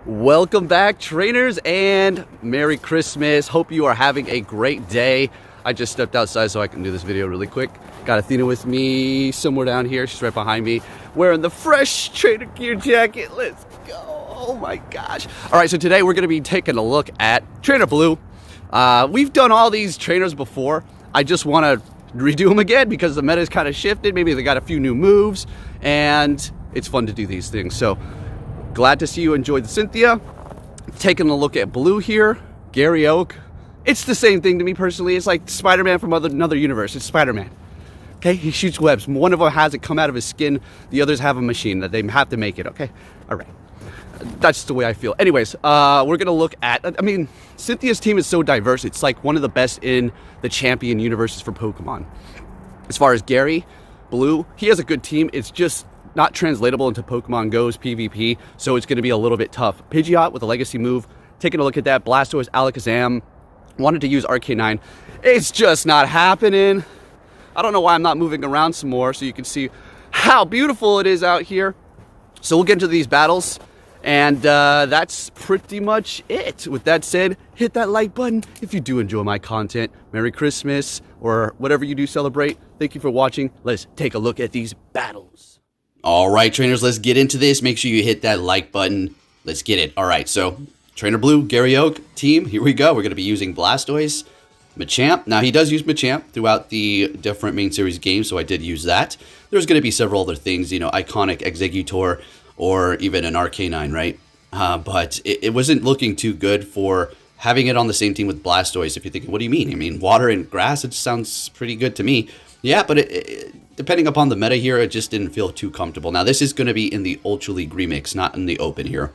Welcome back, trainers, and Merry Christmas. Hope you are having a great day. I just stepped outside so I can do this video really quick. Got Athena with me somewhere down here. She's right behind me wearing the fresh trainer gear jacket. Let's go. Oh my gosh. All right, so today we're going to be taking a look at Trainer Blue. We've done all these trainers before. I just want to redo them again because the meta's kind of shifted. Maybe they got a few new moves, and it's fun to do these things. So glad to see you enjoyed the Cynthia. Taking a look at Blue here, Gary Oak. It's the same thing to me personally. It's like Spider-Man from another universe. It's Spider-Man. Okay, he shoots webs. One of them has it come out of his skin. The others have a machine that they have to make it. Okay, all right. That's the way I feel. Anyways, we're gonna look at. I mean, Cynthia's team is so diverse. It's like one of the best in the champion universes for Pokemon. As far as Gary, Blue, he has a good team. It's just not translatable into Pokemon Go's PvP, so it's going to be a little bit tough. Pidgeot with a legacy move, taking a look at that. Blastoise, Alakazam, wanted to use RK9. It's just not happening. I don't know why I'm not moving around some more so you can see how beautiful it is out here. So we'll get into these battles, and that's pretty much it. With that said, hit that like button if you do enjoy my content. Merry Christmas, or whatever you do celebrate. Thank you for watching. Let's take a look at these battles. All right, trainers, let's get into this. Make sure you hit that like button. Let's get it. All right, so Trainer Blue, Gary Oak team, here we go. We're going to be using Blastoise, Machamp. Now, he does use Machamp throughout the different main series games, so I did use that. There's going to be several other things, you know, iconic Exeggutor or even an RK9, right? But it wasn't looking too good for having it on the same team with Blastoise. If you're thinking, what do you mean? I mean, water and grass, it sounds pretty good to me. Yeah, but depending upon the meta here, it just didn't feel too comfortable. Now, this is going to be in the Ultra League Remix, not in the Open here.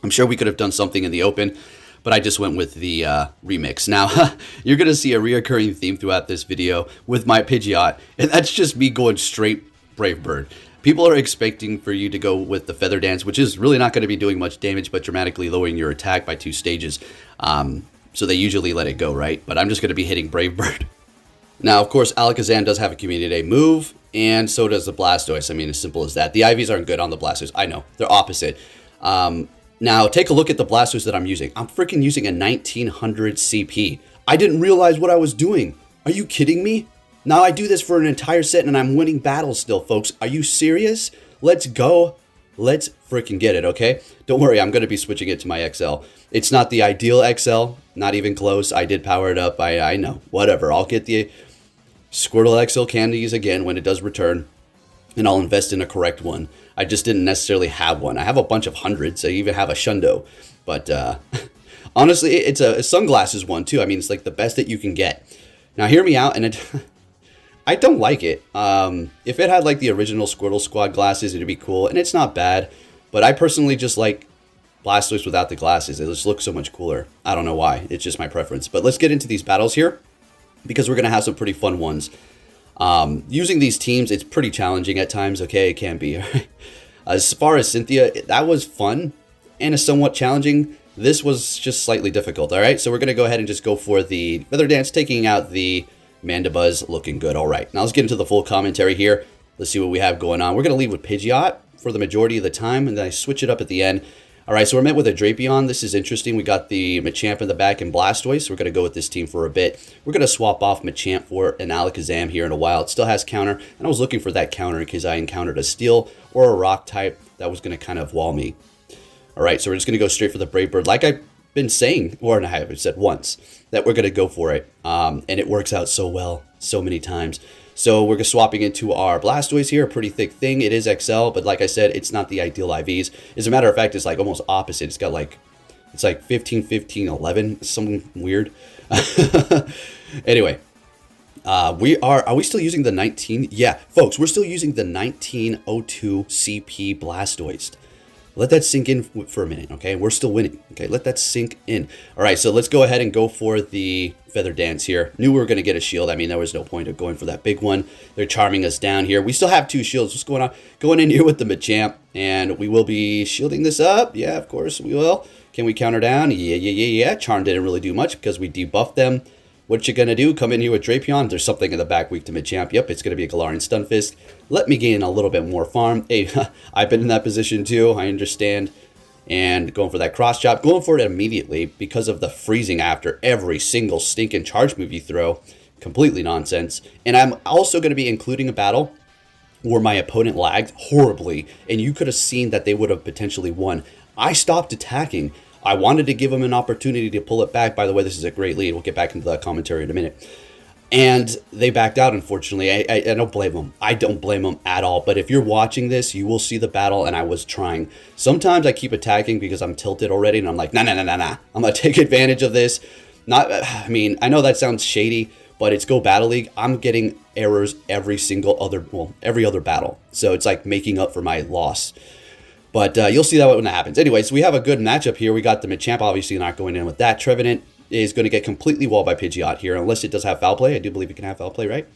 I'm sure we could have done something in the Open, but I just went with the Remix. Now, you're going to see a reoccurring theme throughout this video with my Pidgeot, and that's just me going straight Brave Bird. People are expecting for you to go with the Feather Dance, which is really not going to be doing much damage, but dramatically lowering your attack by 2 stages. So they usually let it go, right? But I'm just going to be hitting Brave Bird. Now, of course, Alakazam does have a Community Day move, and so does the Blastoise. I mean, as simple as that. The IVs aren't good on the Blastoise. I know. They're opposite. Now, take a look at the Blastoise that I'm using. I'm freaking using a 1900 CP. I didn't realize what I was doing. Are you kidding me? Now, I do this for an entire set, and I'm winning battles still, folks. Are you serious? Let's go. Let's freaking get it, okay? Don't worry, I'm going to be switching it to my XL. It's not the ideal XL, not even close. I did power it up. I know. Whatever. I'll get the Squirtle XL candies again when it does return, and I'll invest in a correct one. I just didn't necessarily have one. I have a bunch of hundreds. I even have a Shundo. But honestly, it's a sunglasses one, too. I mean, it's like the best that you can get. Now, hear me out, and I don't like it. If it had like the original Squirtle Squad glasses, it'd be cool, and it's not bad. But I personally just like Blastoise without the glasses. It just looks so much cooler. I don't know why. It's just my preference. But let's get into these battles here, because we're going to have some pretty fun ones. Using these teams, it's pretty challenging at times. Okay, it can be. As far as Cynthia, that was fun and somewhat challenging. This was just slightly difficult. All right, so we're going to go ahead and just go for the Feather Dance, taking out the Mandibuzz. Looking good. All right, now let's get into the full commentary here. Let's see what we have going on. We're going to lead with Pidgeot for the majority of the time, and then I switch it up at the end. All right, so we're met with a Drapion. This is interesting. We got the Machamp in the back and Blastoise. We're going to go with this team for a bit. We're going to swap off Machamp for an Alakazam here in a while. It still has counter, and I was looking for that counter in case I encountered a Steel or a Rock type that was going to kind of wall me. All right, so we're just going to go straight for the Brave Bird. Like I've been saying, or I haven't said once, that we're going to go for it. And it works out so well so many times. So we're swapping into our Blastoise here, a pretty thick thing. It is XL, but like I said, it's not the ideal IVs. As a matter of fact, it's like almost opposite. It's got like, it's like 15, 15, 11, something weird. Anyway, are we still using the 19? Yeah, folks, we're still using the 1902 CP Blastoise. Let that sink in for a minute, okay? We're still winning, okay? Let that sink in. All right, so let's go ahead and go for the Feather Dance here. Knew we were going to get a shield. I mean, there was no point of going for that big one. They're charming us down here. We still have 2 shields. What's going on? Going in here with the Machamp, and we will be shielding this up. Yeah, of course we will. Can we counter down? Yeah. Charm didn't really do much because we debuffed them. What you gonna do? Come in here with Drapion. There's something in the back weak to Machamp. Yep, it's gonna be a Galarian Stunfisk. Let me gain a little bit more farm. Hey, I've been in that position too. I understand. and going for that cross chop, going for it immediately because of the freezing after every single stinking charge move you throw. Completely nonsense. And I'm also going to be including a battle where my opponent lagged horribly, and you could have seen that they would have potentially won. I stopped attacking. I wanted to give them an opportunity to pull it back. By the way, this is a great lead. We'll get back into that commentary in a minute. And they backed out, unfortunately. I don't blame them. I don't blame them at all. But if you're watching this, you will see the battle, and I was trying. Sometimes I keep attacking because I'm tilted already, and I'm like, nah. I'm going to take advantage of this. I mean, I know that sounds shady, but it's Go Battle League. I'm getting errors every other battle. So it's like making up for my loss. But you'll see that when that happens. Anyway, so we have a good matchup here. We got the Machamp, obviously not going in with that. Trevenant is going to get completely walled by Pidgeot here, unless it does have Foul Play. I do believe it can have Foul Play, right?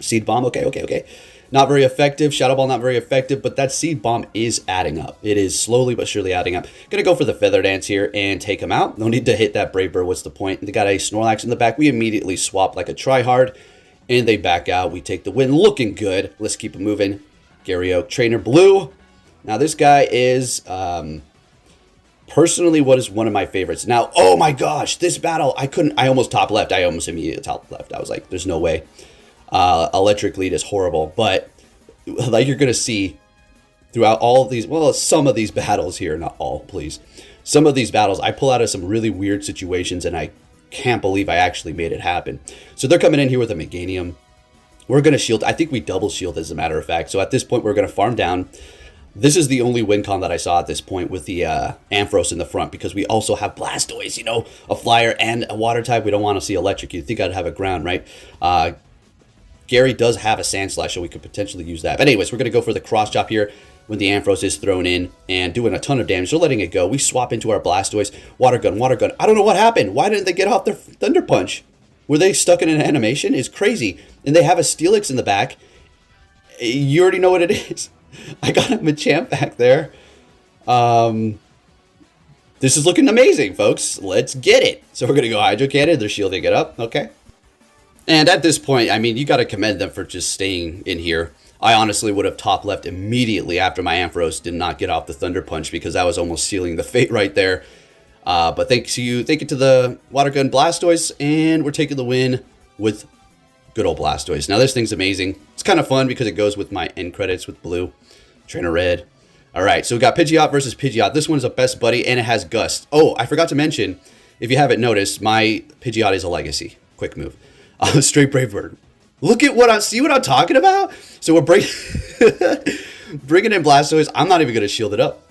Seed Bomb, okay. Not very effective. Shadow Ball, not very effective, but that Seed Bomb is adding up. It is slowly but surely adding up. Going to go for the Feather Dance here and take him out. No need to hit that Brave Bird. What's the point? They got a Snorlax in the back. We immediately swap like a tryhard, and they back out. We take the win. Looking good. Let's keep it moving. Gary Oak, Trainer Blue. Now, this guy is personally what is one of my favorites. Now, oh my gosh, this battle, I almost top left. I almost immediately top left. I was like, there's no way. Electric lead is horrible. But like you're going to see throughout all of these, well, some of these battles here, not all, please. Some of these battles, I pull out of some really weird situations, and I can't believe I actually made it happen. So they're coming in here with a Meganium. We're going to shield. I think we double shield, as a matter of fact. So at this point, we're going to farm down. This is the only win con that I saw at this point with the Ampharos in the front, because we also have Blastoise, you know, a flyer and a water type. We don't want to see electric. You'd think I'd have a ground, right? Gary does have a Sand Slash, so we could potentially use that. But anyways, we're going to go for the cross chop here when the Ampharos is thrown in and doing a ton of damage. So letting it go. We swap into our Blastoise. Water gun. I don't know what happened. Why didn't they get off their Thunder Punch? Were they stuck in an animation? It's crazy. And they have a Steelix in the back. You already know what it is. I got a Machamp back there. This is looking amazing, folks. Let's get it. So we're going to go Hydro Cannon. They're shielding it up. Okay. And at this point, I mean, you got to commend them for just staying in here. I honestly would have top left immediately after my Ampharos did not get off the Thunder Punch, because that was almost sealing the fate right there. But thank you to the Water Gun Blastoise, and we're taking the win with good old Blastoise. Now, this thing's amazing. It's kind of fun because it goes with my end credits with Blue, Trainer Red. All right, so we got Pidgeot versus Pidgeot. This one's a best buddy, and it has Gust. Oh, I forgot to mention, if you haven't noticed, my Pidgeot is a legacy. Quick move. Straight Brave Bird. Look at see what I'm talking about? So we're bringing in Blastoise. I'm not even going to shield it up.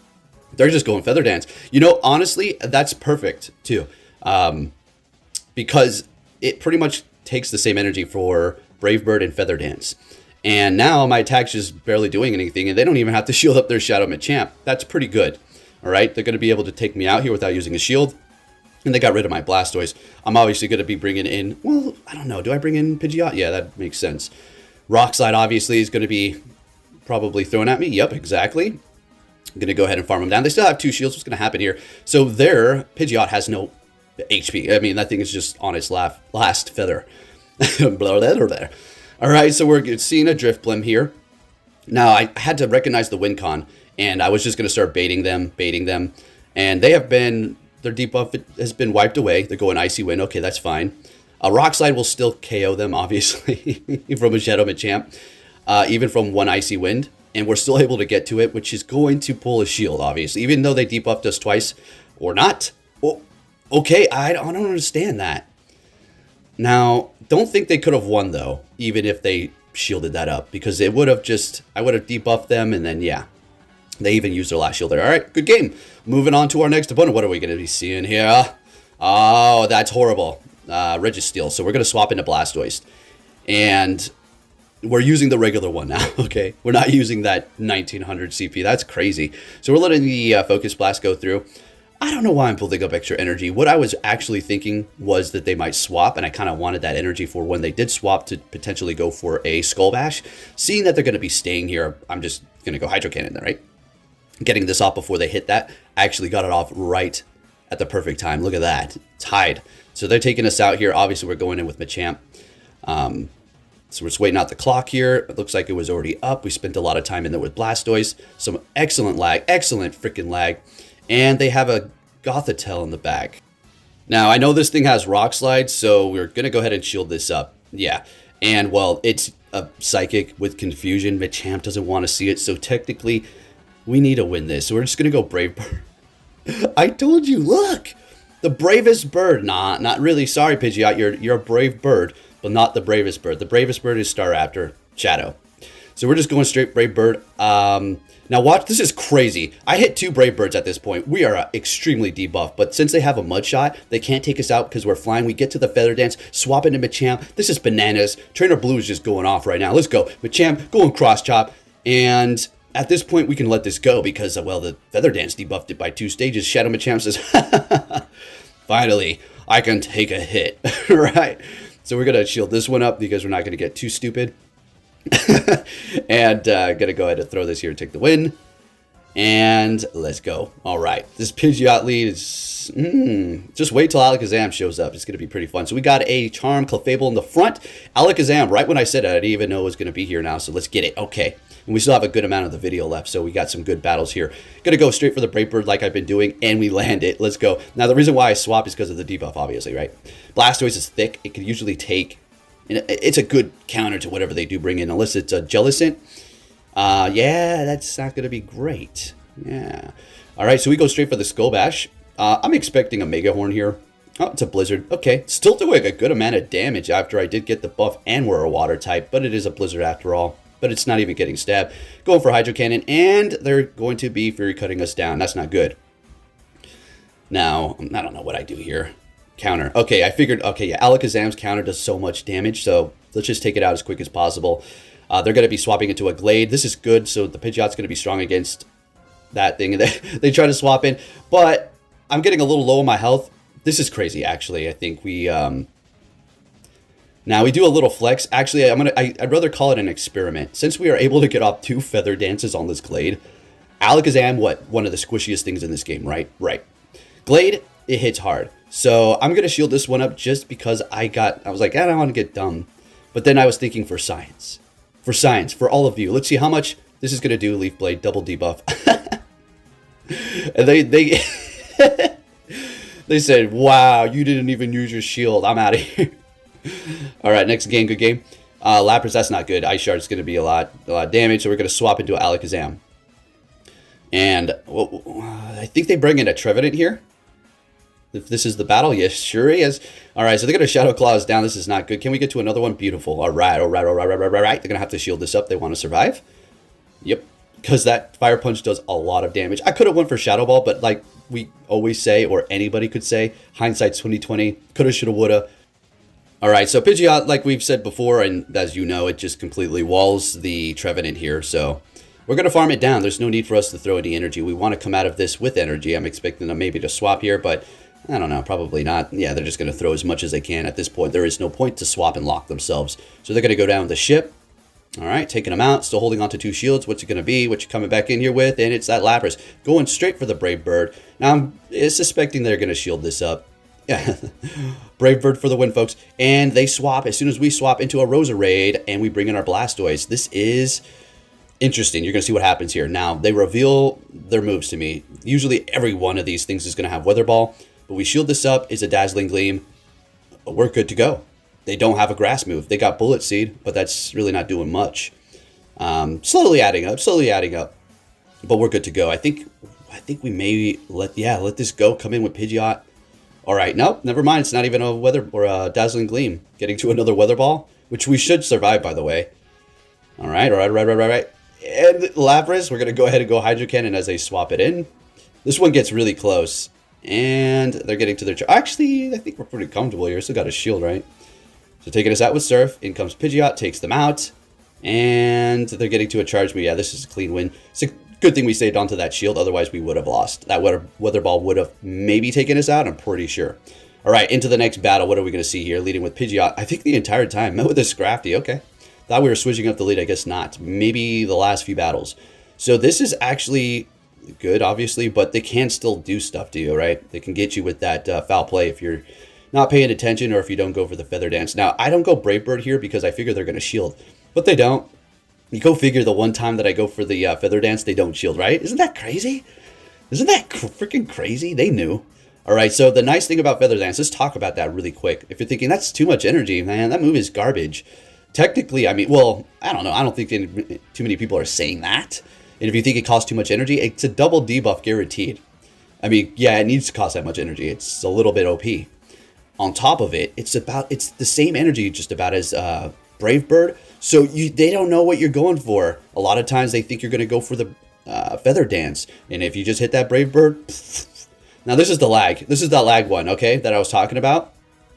They're just going Feather Dance. You know, honestly, that's perfect, too. Because it pretty much takes the same energy for Brave Bird and Feather Dance. And now my attack's just barely doing anything, and they don't even have to shield up their Shadow Machamp. That's pretty good. All right, they're going to be able to take me out here without using a shield. And they got rid of my Blastoise. I'm obviously going to be bringing in, well, I don't know. Do I bring in Pidgeot? Yeah, that makes sense. Rock Slide, obviously, is going to be probably thrown at me. Yep, exactly. I'm going to go ahead and farm them down. They still have 2 shields. What's going to happen here? So their Pidgeot has no HP. I mean, that thing is just on its last feather. All right, so we're seeing a Drift Blim here. Now, I had to recognize the win con, and I was just going to start baiting them. And they have been... Their debuff has been wiped away. They're going Icy Wind. Okay, that's fine. A Rock Slide will still KO them, obviously, from a Shadow Machamp, even from one Icy Wind. And we're still able to get to it, which is going to pull a shield, obviously, even though they debuffed us twice or not. Oh, okay, I don't understand that. Now, don't think they could have won, though, even if they shielded that up, because it would have I would have debuffed them, and then, yeah. They even used their last shield there. All right, good game. Moving on to our next opponent. What are we going to be seeing here? Oh, that's horrible. Registeel. So we're going to swap into Blastoise. And we're using the regular one now, okay? We're not using that 1900 CP. That's crazy. So we're letting the Focus Blast go through. I don't know why I'm building up extra energy. What I was actually thinking was that they might swap, and I kind of wanted that energy for when they did swap to potentially go for a Skull Bash. Seeing that they're going to be staying here, I'm just going to go Hydro Cannon then, right? Getting this off before they hit that. I actually got it off right at the perfect time. Look at that. Tied. So they're taking us out here. Obviously, we're going in with Machamp. So we're just waiting out the clock here. It looks like it was already up. We spent a lot of time in there with Blastoise. Some excellent lag. Excellent freaking lag. And they have a Gothitelle in the back. Now, I know this thing has Rock Slide, so we're going to go ahead and shield this up. Yeah. And, well, it's a Psychic with Confusion. Machamp doesn't want to see it, so technically, we need to win this. So we're just going to go Brave Bird. I told you, look! The bravest bird. Nah, not really. Sorry, Pidgeot. You're a brave bird, but not the bravest bird. The bravest bird is Staraptor, Shadow. So we're just going straight Brave Bird. Now watch, this is crazy. I hit 2 Brave Birds at this point. We are extremely debuffed, but since they have a Mud Shot, they can't take us out because we're flying. We get to the Feather Dance, swap into Machamp. This is bananas. Trainer Blue is just going off right now. Let's go. Machamp, go and Cross Chop. And at this point, we can let this go because, well, the Feather Dance debuffed it by 2 stages. Shadow Machamp says, finally, I can take a hit. Right? So we're going to shield this one up because we're not going to get too stupid. And gonna go ahead and throw this here and take the win. And let's go. All right, this Pidgeot lead is just wait till Alakazam shows up. It's gonna be pretty fun. So we got a Charm Clefable in the front. Alakazam, right when I said it, I didn't even know it was gonna be here now. So let's get it. Okay, and we still have a good amount of the video left, so we got some good battles here. Gonna go straight for the Brave Bird like I've been doing, and we land it. Let's go. Now the reason why I swap is because of the debuff, obviously, right? Blastoise is thick. It can usually take. It's a good counter to whatever they do bring in, unless it's a Jellicent. Yeah, that's not going to be great. Yeah. All right, so we go straight for the Skull Bash. I'm expecting a Mega Horn here. Oh, it's a Blizzard. Okay, still doing a good amount of damage after I did get the buff and we're a Water type, but it is a Blizzard after all. But it's not even getting stabbed. Going for Hydro Cannon, and they're going to be Fury Cutting us down. That's not good. Now, I don't know what I do here. Counter. Okay, I figured, okay, yeah, Alakazam's counter does so much damage, so let's just take it out as quick as possible. They're going to be swapping into a Glade. This is good, so the Pidgeot's going to be strong against that thing. They try to swap in, but I'm getting a little low on my health. This is crazy, actually. I think we, now we do a little flex. Actually, I'd rather call it an experiment. Since we are able to get off 2 Feather Dances on this Glade, Alakazam, one of the squishiest things in this game, right? Right. Glade, it hits hard. So I'm going to shield this one up just because I was like, I don't want to get dumb. But then I was thinking for science. For science, for all of you. Let's see how much this is going to do. Leaf Blade, double debuff. And they they said, wow, you didn't even use your shield. I'm out of here. All right, next game, good game. Lapras, that's not good. Ice Shard is going to be a lot of damage. So we're going to swap into Alakazam. And well, I think they bring in a Trevenant here. If this is the battle, yes, sure is. All right, so they're going to Shadow Claw us down. This is not good. Can we get to another one? Beautiful. All right. They're going to have to shield this up. They want to survive. Yep, because that Fire Punch does a lot of damage. I could have went for Shadow Ball, but like we always say, or anybody could say, hindsight's 2020. Coulda, shoulda, woulda. All right, so Pidgeot, like we've said before, and as you know, it just completely walls the Trevenant here. So we're going to farm it down. There's no need for us to throw any energy. We want to come out of this with energy. I'm expecting them maybe to swap here, but I don't know, probably not. Yeah, they're just going to throw as much as they can at this point. There is no point to swap and lock themselves. So they're going to go down with the ship. All right, taking them out, still holding on to 2 shields. What's it going to be? What you coming back in here with? And it's that Lapras going straight for the Brave Bird. Now, I'm suspecting they're going to shield this up. Yeah, Brave Bird for the win, folks. And they swap as soon as we swap into a Roserade and we bring in our Blastoise. This is interesting. You're going to see what happens here. Now, they reveal their moves to me. Usually every one of these things is going to have Weather Ball. But we shield this up. It's a Dazzling Gleam. We're good to go. They don't have a grass move. They got Bullet Seed, but that's really not doing much. Slowly adding up. But we're good to go. I think we may let this go. Come in with Pidgeot. All right, nope, never mind. It's not even a Weather or a Dazzling Gleam. Getting to another Weather Ball, which we should survive, by the way. All right. And Lapras, we're gonna go ahead and go Hydro Cannon as they swap it in. This one gets really close. And they're getting to their... Actually, I think we're pretty comfortable here. Still got a shield, right? So taking us out with Surf. In comes Pidgeot. Takes them out. And they're getting to a Charge Move. Yeah, this is a clean win. It's a good thing we stayed onto that shield. Otherwise, we would have lost. That Weather Ball would have maybe taken us out. I'm pretty sure. All right, into the next battle. What are we going to see here? Leading with Pidgeot. I think the entire time. Met with this crafty. Okay. Thought we were switching up the lead. I guess not. Maybe the last few battles. So this is actually... good, obviously, but they can still do stuff to you, right? They can get you with that foul play if you're not paying attention or if you don't go for the Feather Dance. Now, I don't go Brave Bird here because I figure they're going to shield, but they don't. You go figure the one time that I go for the Feather Dance, they don't shield, right? Isn't that crazy? Isn't that freaking crazy? They knew. All right, so the nice thing about Feather Dance, let's talk about that really quick. If you're thinking that's too much energy, man, that move is garbage. Technically, I mean, well, I don't know. I don't think too many people are saying that. And if you think it costs too much energy, it's a double debuff guaranteed. I mean, yeah, it needs to cost that much energy. It's a little bit OP. On top of it, it's the same energy just about as Brave Bird. So they don't know what you're going for. A lot of times they think you're going to go for the Feather Dance. And if you just hit that Brave Bird... Now, this is the lag. This is that lag one, okay, that I was talking about.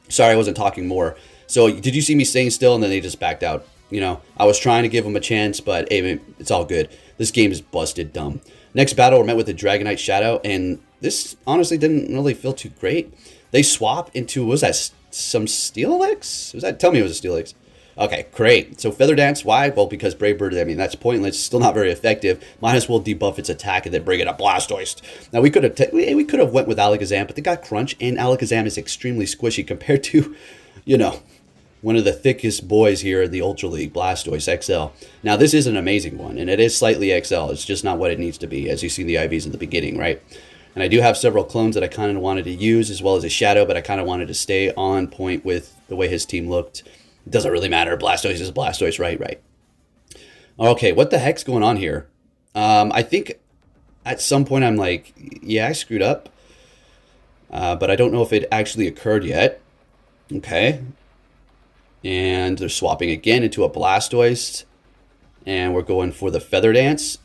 Sorry, I wasn't talking more. So, did you see me staying still and then they just backed out? You know, I was trying to give them a chance, but hey, it's all good. This game is busted dumb. Next battle, we're met with the Dragonite Shadow, and this honestly didn't really feel too great. They swap into, what was that, some Steelix? Was that? Tell me it was a Steelix. Okay, great. So Feather Dance, why? Well, because Brave Bird, I mean, that's pointless. Still not very effective. Might as well debuff its attack and then bring it up Blastoise. Now, we could have went with Alakazam, but they got Crunch, and Alakazam is extremely squishy compared to, you know, one of the thickest boys here in the Ultra League, Blastoise XL. Now, this is an amazing one, and it is slightly XL. It's just not what it needs to be, as you see the IVs in the beginning, right? And I do have several clones that I kind of wanted to use, as well as a Shadow, but I kind of wanted to stay on point with the way his team looked. It doesn't really matter. Blastoise is Blastoise, right. Okay, what the heck's going on here? I think at some point I'm like, yeah, I screwed up. But I don't know if it actually occurred yet. Okay. And they're swapping again into a Blastoise. And we're going for the Feather Dance.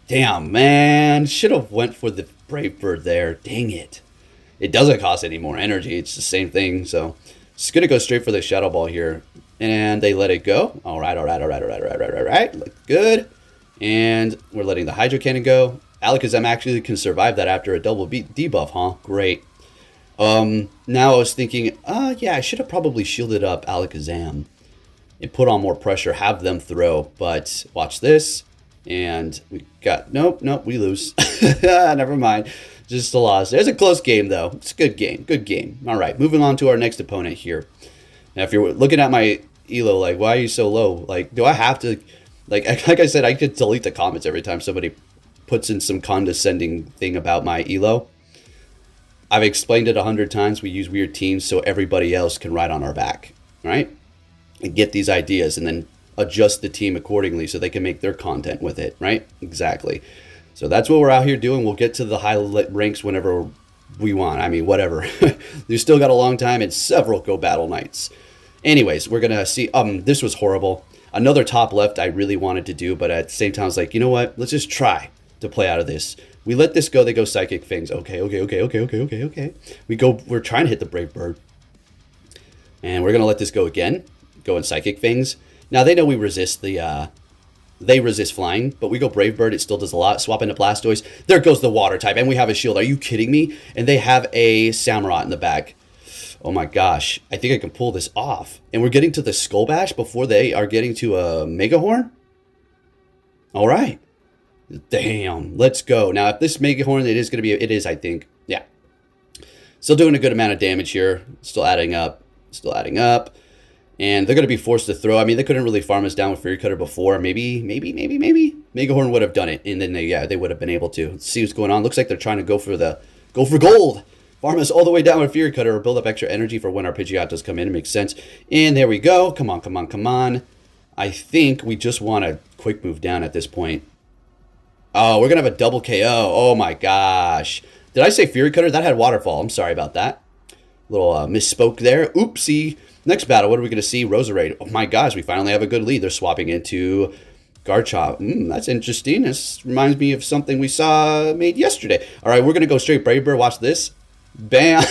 Damn, man. Should have went for the Brave Bird there. Dang it. It doesn't cost any more energy. It's the same thing, so... Just going to go straight for the Shadow Ball here. And they let it go. All right. Look good. And we're letting the Hydro Cannon go. Alakazam actually can survive that after a double debuff, huh? Great. Now I was thinking, yeah, I should have probably shielded up Alakazam and put on more pressure, have them throw. But watch this. And we got, nope, we lose. Never mind. Just a loss. There's a close game, though. It's a good game. All right, moving on to our next opponent here. Now, if you're looking at my elo, like, why are you so low? Like, do I have to... Like I said, I could delete the comments every time somebody puts in some condescending thing about my elo. I've explained it 100 times. We use weird teams so everybody else can ride on our back, right? And get these ideas and then adjust the team accordingly so they can make their content with it, right? Exactly. So that's what we're out here doing. We'll get to the high ranks whenever we want. I mean, whatever. We've still got a long time and several Go Battle Nights. Anyways, we're going to see. This was horrible. Another top left I really wanted to do, but at the same time, I was like, you know what? Let's just try to play out of this. We let this go. They go Psychic Fangs. Okay. We're trying to hit the Brave Bird. And we're going to let this go again. Go in Psychic Fangs. Now, they know we resist the... They resist flying, but we go Brave Bird. It still does a lot. Swap into Blastoise. There goes the water type, and we have a shield. Are you kidding me? And they have a Samurott in the back. Oh my gosh. I think I can pull this off. And we're getting to the Skull Bash before they are getting to a Mega Horn? All right. Damn. Let's go. Now, if this Mega Horn, it is, I think. Yeah. Still doing a good amount of damage here. Still adding up. And they're going to be forced to throw. I mean, they couldn't really farm us down with Fury Cutter before. Maybe. Mega Horn would have done it. And then they would have been able to. Let's see what's going on. Looks like they're trying to go for gold. Farm us all the way down with Fury Cutter or build up extra energy for when our Pidgeot does come in. It makes sense. And there we go. Come on. I think we just want a quick move down at this point. Oh, we're going to have a double KO. Oh my gosh. Did I say Fury Cutter? That had Waterfall. I'm sorry about that. Little misspoke there. Oopsie. Next battle, what are we going to see? Roserade. Oh my gosh, we finally have a good lead. They're swapping into Garchomp. That's interesting. This reminds me of something we saw made yesterday. All right, we're going to go straight Brave Bird. Watch this. Bam.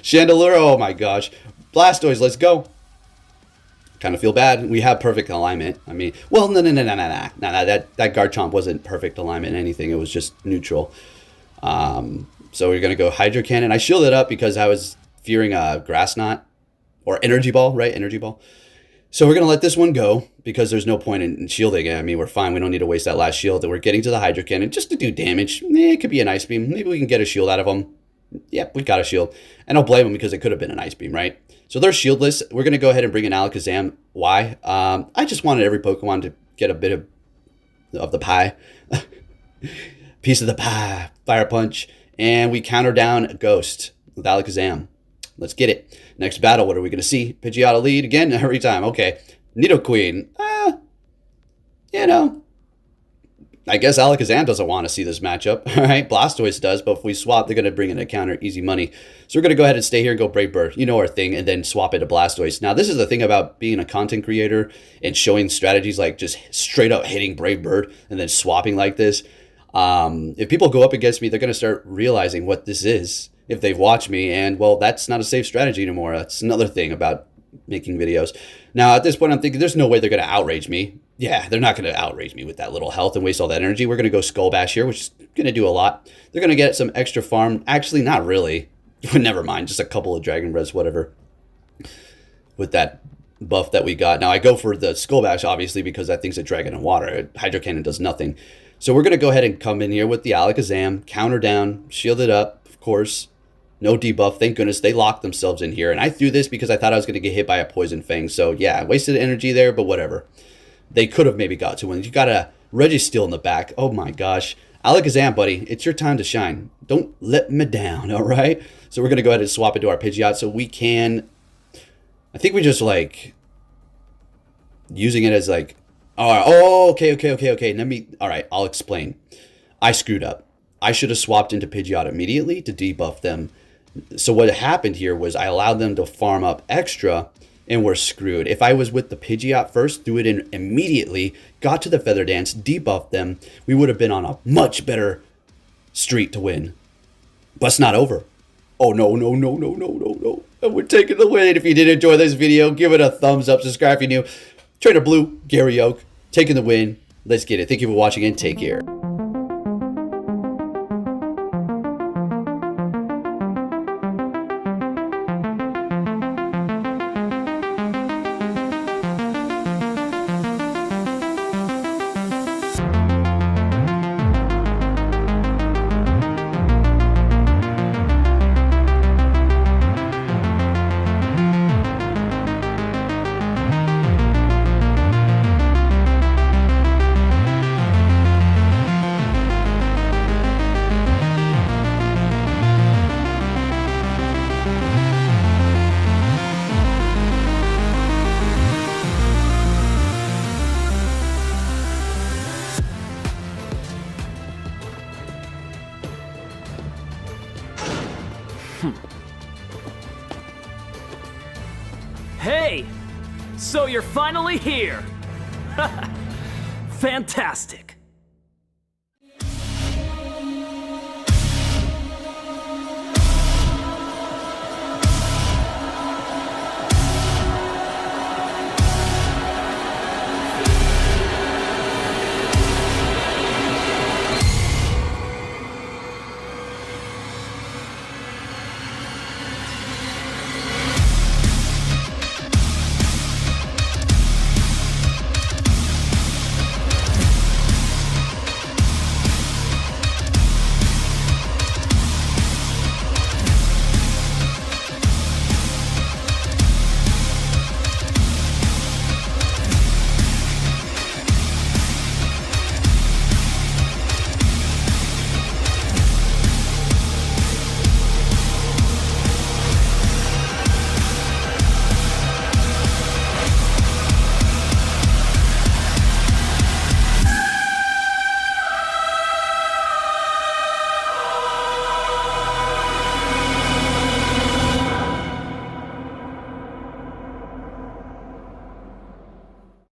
Chandelure. Oh my gosh. Blastoise, let's go. Kind of feel bad. We have perfect alignment. I mean, well, no. That Garchomp wasn't perfect alignment in anything. It was just neutral. So we're going to go Hydro Cannon. I shielded up because I was fearing a Grass Knot or Energy Ball, right? Energy Ball. So we're going to let this one go because there's no point in shielding it. I mean, we're fine. We don't need to waste that last shield. And we're getting to the Hydro Cannon just to do damage. It could be an Ice Beam. Maybe we can get a shield out of them. Yep, we got a shield. And I'll blame them because it could have been an Ice Beam, right? So they're shieldless. We're going to go ahead and bring in Alakazam. Why? I just wanted every Pokemon to get a bit of the pie. Piece of the pie, Fire Punch, and we counter down a Ghost with Alakazam. Let's get it. Next battle, what are we going to see? Pidgeot lead again every time. Okay. Nidoqueen. You know, I guess Alakazam doesn't want to see this matchup. All right, Blastoise does, but if we swap, they're going to bring in a counter, easy money. So we're going to go ahead and stay here and go Brave Bird. You know our thing, and then swap it to Blastoise. Now, this is the thing about being a content creator and showing strategies like just straight up hitting Brave Bird and then swapping like this. If people go up against me, they're going to start realizing what this is if they've watched me. And, well, that's not a safe strategy anymore. That's another thing about making videos. Now, at this point, I'm thinking there's no way they're going to outrage me. Yeah, they're not going to outrage me with that little health and waste all that energy. We're going to go Skull Bash here, which is going to do a lot. They're going to get some extra farm. Actually, not really. Never mind. Just a couple of Dragon Breaths, whatever. With that buff that we got. Now, I go for the Skull Bash, obviously, because that thing's a Dragon and Water. Hydro Cannon does nothing. So we're going to go ahead and come in here with the Alakazam. Counter down. Shield it up, of course. No debuff. Thank goodness they locked themselves in here. And I threw this because I thought I was going to get hit by a Poison Fang. So, yeah, wasted energy there, but whatever. They could have maybe got to one. You got a Registeel in the back. Oh my gosh. Alakazam, buddy, it's your time to shine. Don't let me down, all right? So we're going to go ahead and swap it to our Pidgeot so we can... I think we just like... Using it as like... Oh, okay. All right, I'll explain. I screwed up. I should have swapped into Pidgeot immediately to debuff them. So what happened here was I allowed them to farm up extra... and we're screwed. If I was with the Pidgeot first, threw it in immediately, got to the Feather Dance, debuffed them, we would have been on a much better streak to win. But it's not over. Oh, no. And we're taking the win. If you did enjoy this video, give it a thumbs up. Subscribe if you're new. Trader Blue, Gary Oak, taking the win. Let's get it. Thank you for watching and take care. Hey! So you're finally here! Fantastic!